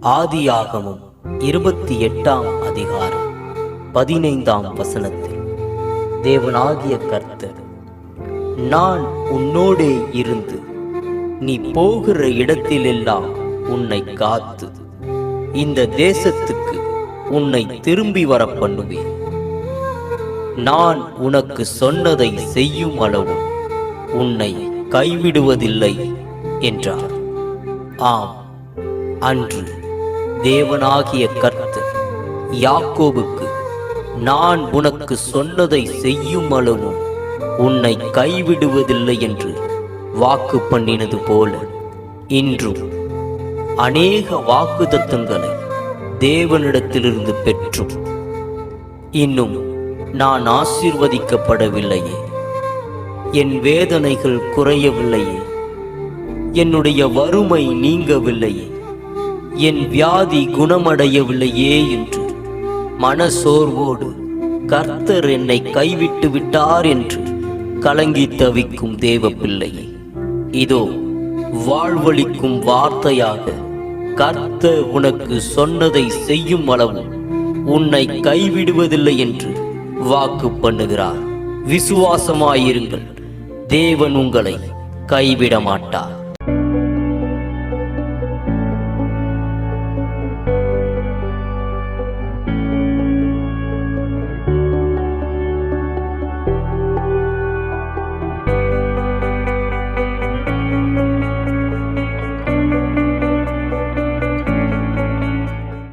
ஆதியாகமம் 28ஆம் அதிகாரம் 15ஆம் வசனத்தில் தேவனாகிய கர்த்தர், நான் உன்னோடே இருந்து நீ போகிற இடத்திலெல்லாம் உன்னை காத்து இந்த தேசத்துக்கு உன்னை திரும்பி வர பண்ணுவேன். நான் உனக்கு சொன்னதை செய்யும் அளவும் உன்னை கைவிடுவதில்லை என்றார். ஆம், அன்று தேவனாகிய கர்த்தர் யாக்கோபுக்கு, நான் உனக்கு சொன்னதை செய்யும் அளவும் உன்னை கைவிடுவதில்லை என்று வாக்கு பண்ணினது போல இன்றும் அநேக வாக்குத்தத்தங்களை தேவனிடத்திலிருந்து பெற்றும் இன்னும் நான் ஆசீர்வதிக்கப்படவில்லையே, என் வேதனைகள் குறையவில்லையே, என்னுடைய வறுமை நீங்கவில்லையே, என் வியாதி குணமடையவில்லையே என்று மனசோர்வோடு கர்த்தர் என்னை கைவிட்டு விட்டார் என்று கலங்கி தவிக்கும் தேவ பிள்ளையே, இதோ வாழ்வளிக்கும் வார்த்தையாக கர்த்தர் உனக்கு சொன்னதை செய்யும் அளவு உன்னை கைவிடுவதில்லை என்று வாக்கு பண்ணுகிறார். விசுவாசமாயிருங்கள், தேவன் உங்களை கைவிட மாட்டார்.